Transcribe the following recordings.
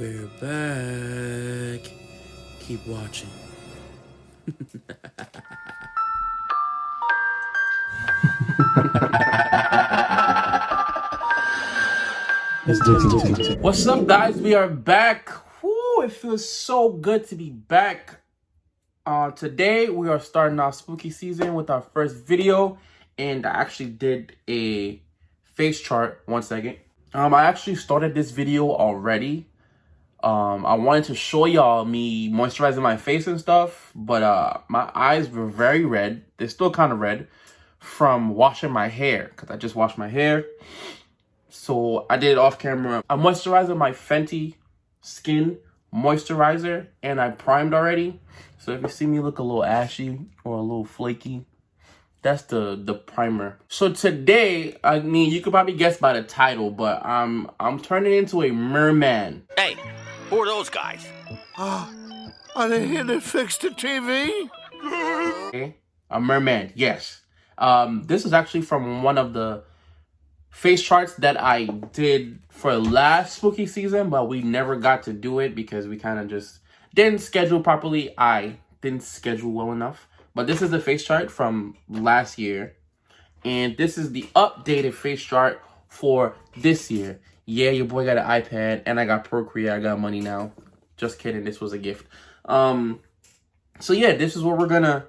We're back. Keep watching. What's up, guys? We are back. Whew, it feels so good to be back. Today we are starting our spooky season with our first video, and I actually did a face chart. 1 second. I actually started this video already. I wanted to show y'all me moisturizing my face and stuff, but my eyes were very red. They're still kind of red from washing my hair, because I just washed my hair. So I did it off camera. I'm moisturizing my Fenty Skin Moisturizer, and I primed already. So if you see me look a little ashy or a little flaky, that's the primer. So today, I mean, you could probably guess by the title, but I'm turning into a merman. Hey, who are those guys? Are they here to fix the TV? Okay? A merman, yes. This is actually from one of the face charts that I did for last spooky season, but we never got to do it because we kind of just didn't schedule properly. I didn't schedule well enough. But this is the face chart from last year, and this is the updated face chart for this year. Yeah, your boy got an iPad, and I got Procreate. I got money now. Just kidding. This was a gift. So yeah, this is what we're gonna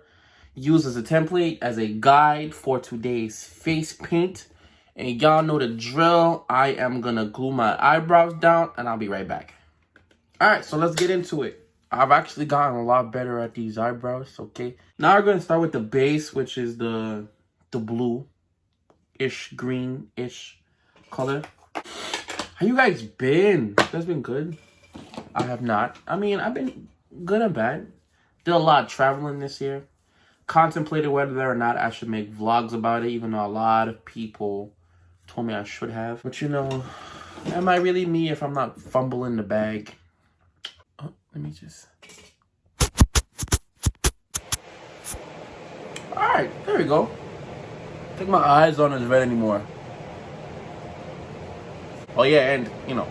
use as a template, as a guide for today's face paint. And y'all know the drill. I am gonna glue my eyebrows down, and I'll be right back. All right, so let's get into it. I've actually gotten a lot better at these eyebrows, okay? Now we're gonna start with the base, which is the blue-ish, green-ish color. How you guys been? You guys been good? I have not. I mean, I've been good and bad. Did a lot of traveling this year. Contemplated whether or not I should make vlogs about it, even though a lot of people told me I should have. But you know, am I really me if I'm not fumbling the bag? Oh, let me just... Alright, there we go. I think my eyes aren't as red anymore. Oh yeah, and, you know,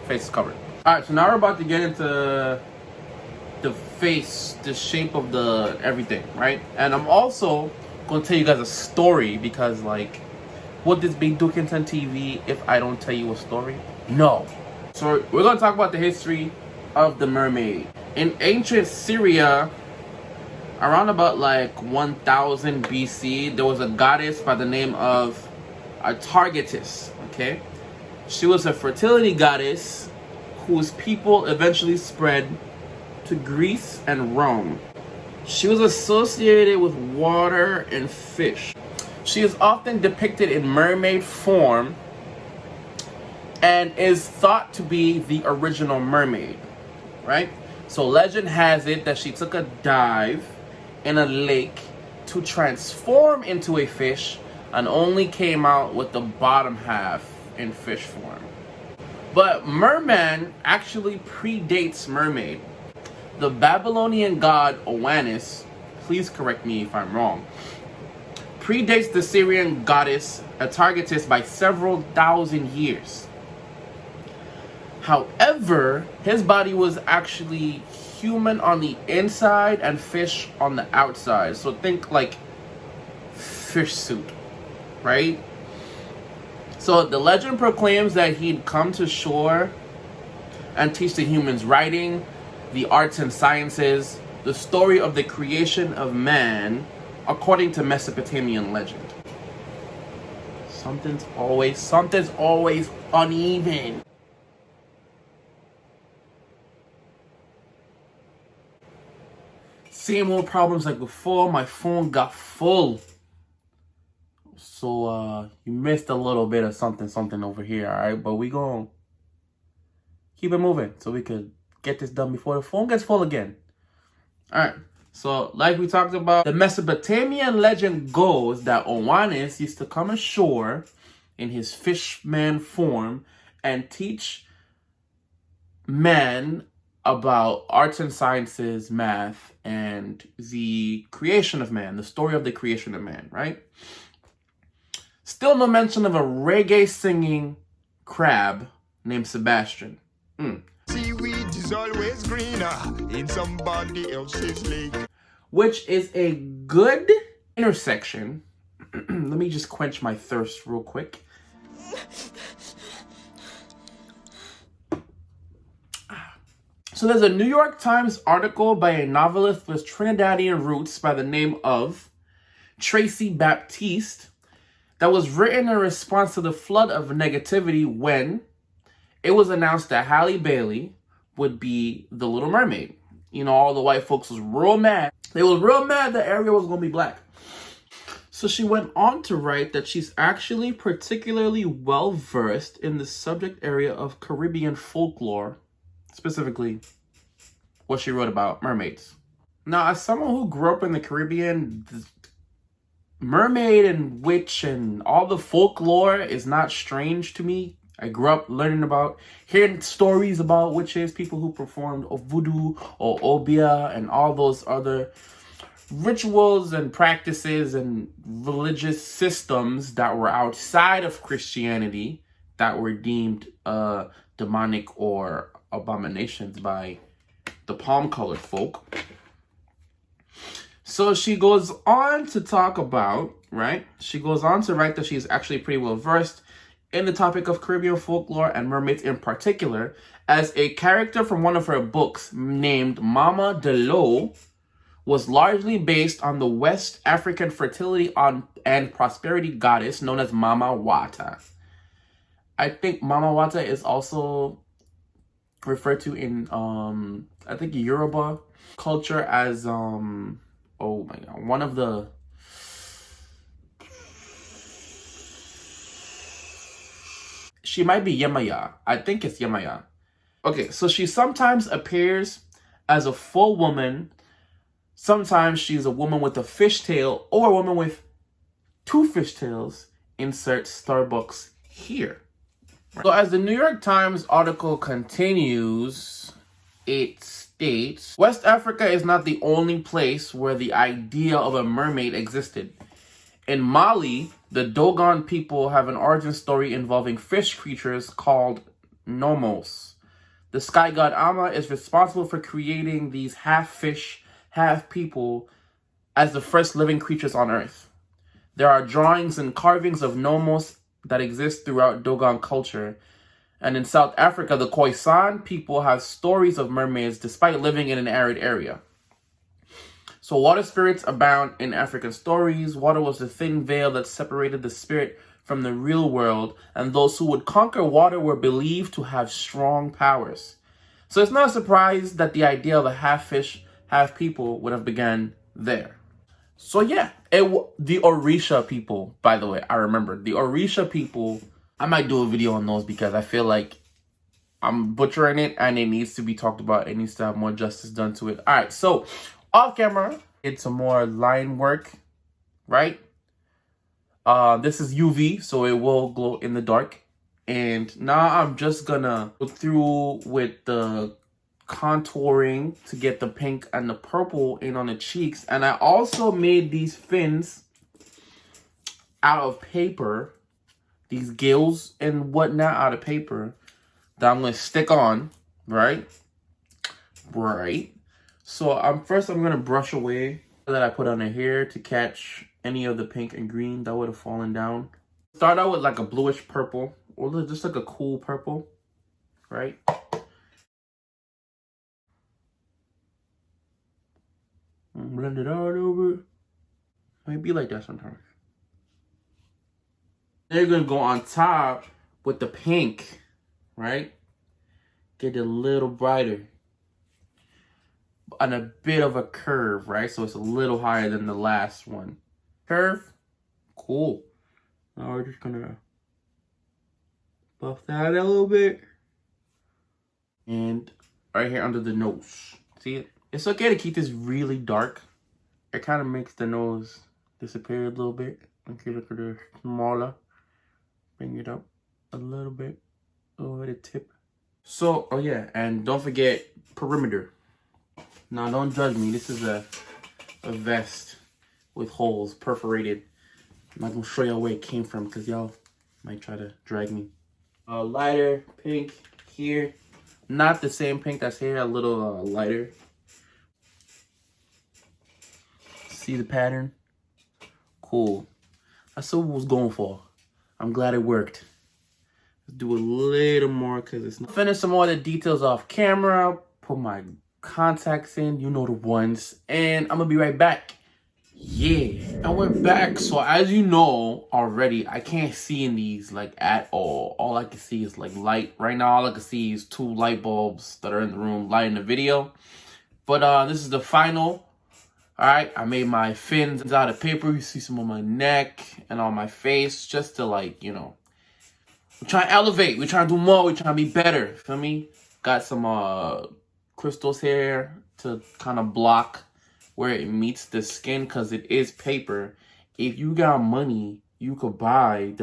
face is covered. Alright, so now we're about to get into the face, the shape of the everything, right? And I'm also going to tell you guys a story because, like, would this be Dookinson TV if I don't tell you a story? No. So we're going to talk about the history of the mermaid. In ancient Syria, around about like 1000 BC, there was a goddess by the name of Atargatis, okay? She was a fertility goddess whose people eventually spread to Greece and Rome. She was associated with water and fish. She is often depicted in mermaid form and is thought to be the original mermaid, right? So legend has it that she took a dive in a lake to transform into a fish and only came out with the bottom half in fish form. But merman actually predates mermaid. The Babylonian god Oannes, please correct me if I'm wrong, predates the Syrian goddess Atargatis by several thousand years. However, his body was actually human on the inside and fish on the outside. So think like fish suit, right? So the legend proclaims that he'd come to shore and teach the humans writing, the arts and sciences, the story of the creation of man, according to Mesopotamian legend. Something's always uneven. Same old problems like before. My phone got full. So you missed a little bit of something over here, alright? But we gonna keep it moving so we could get this done before the phone gets full again. Alright, so like we talked about, the Mesopotamian legend goes that Oannes used to come ashore in his fishman form and teach men about arts and sciences, math, and the creation of man, the story of the creation of man, right? Still no mention of a reggae singing crab named Sebastian. See, we is always greener in somebody else's lake. Which is a good intersection. Let me just quench my thirst real quick. So there's a New York Times article by a novelist with Trinidadian roots by the name of Tracy Baptiste that was written in response to the flood of negativity when it was announced that Halle Bailey would be the Little Mermaid. You know, all the white folks was real mad. They was real mad that Ariel was going to be black. So she went on to write that she's actually particularly well-versed in the subject area of Caribbean folklore, specifically what she wrote about mermaids. Now, as someone who grew up in the Caribbean, mermaid and witch and all the folklore is not strange to me. I grew up learning about, hearing stories about witches, people who performed voodoo or obia and all those other rituals and practices and religious systems that were outside of Christianity that were deemed demonic or abominations by the palm-colored folk. So she goes on to talk about, right? She goes on to write that she's actually pretty well versed in the topic of Caribbean folklore and mermaids in particular, as a character from one of her books named Mama Delo was largely based on the West African fertility and prosperity goddess known as Mama Wata. I think Mama Wata is also referred to in I think Yoruba culture as oh my god, one of the she might be Yemaya. I think it's Yemaya. Okay, so she sometimes appears as a full woman. Sometimes she's a woman with a fishtail or a woman with two fishtails. Insert Starbucks here. So as the New York Times article continues, it states, West Africa is not the only place where the idea of a mermaid existed. In Mali, the Dogon people have an origin story involving fish creatures called Nomos. The sky god Ama is responsible for creating these half-fish, half-people as the first living creatures on Earth. There are drawings and carvings of Nomos that exist throughout Dogon culture. And in South Africa, the KHOI-SAN people have stories of mermaids despite living in an arid area. So water spirits abound in African stories. Water was the thin veil that separated the spirit from the real world, and those who would conquer water were believed to have strong powers. So it's not a surprise that the idea of a half fish, half people would have begun there. So yeah, the Orisha people, by the way, I remember. The Orisha people, I might do a video on those because I feel like I'm butchering it and it needs to be talked about. It needs to have more justice done to it. All right, so off camera, it's some more line work, right? This is UV, so it will glow in the dark. And now I'm just gonna go through with the contouring to get the pink and the purple in on the cheeks. And I also made these fins out of paper, these gills and whatnot out of paper that I'm gonna stick on, right? So first I'm gonna brush away that I put on the hair to catch any of the pink and green that would have fallen down. Start out with like a bluish purple or just like a cool purple, right? Blend it out over. Might be like that sometimes. Then you're gonna go on top with the pink, right? Get it a little brighter. And a bit of a curve, right? So it's a little higher than the last one. Curve, cool. Now we're just gonna buff that a little bit. And right here under the nose. See it? It's okay to keep this really dark. It kind of makes the nose disappear a little bit. And keep it a little smaller. Bring it up a little bit over the tip. So, oh yeah, and don't forget perimeter. Now, don't judge me. This is a vest with holes, perforated. I'm not going to show y'all where it came from because y'all might try to drag me. Lighter pink here Not the same pink that's here, a little lighter. See the pattern? Cool. That's what I was going for. I'm glad it worked. Let's do a little more because it's not. Finish some more of the details off camera. Put my contacts in, you know the ones. And I'm gonna be right back. Yeah, and we're back. So as you know already, I can't see in these like at all. All I can see is like light. Right now, all I can see is 2 light bulbs that are in the room lighting the video. But this is the final. All right, I made my fins out of paper. You see some on my neck and on my face, just to like, you know, we're trying to elevate. We're trying to do more. We're trying to be better. Feel me? Got some crystals here to kind of block where it meets the skin because it is paper. If you got money, you could buy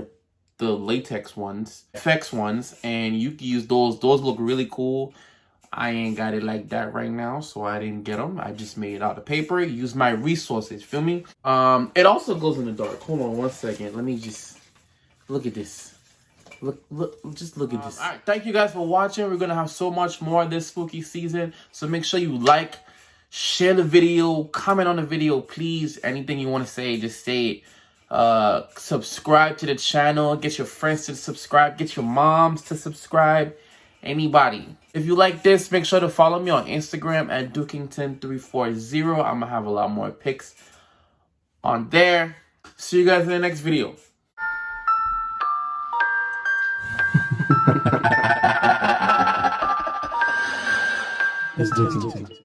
the latex ones, FX ones, and you can use those. Those look really cool. I ain't got it like that right now, so I didn't get them. I just made it out of paper. Use my resources, feel me? It also glows in the dark. Hold on one second. Let me just look at this. Just look at this. All right, thank you guys for watching. We're gonna have so much more this spooky season, so make sure you like, share the video, comment on the video, please. Anything you want to say, just say it. Subscribe to the channel. Get your friends to subscribe. Get your moms to subscribe. Anybody. If you like this, make sure to follow me on Instagram at Dukington340. I'm gonna have a lot more pics on there. See you guys in the next video. It's Dukington.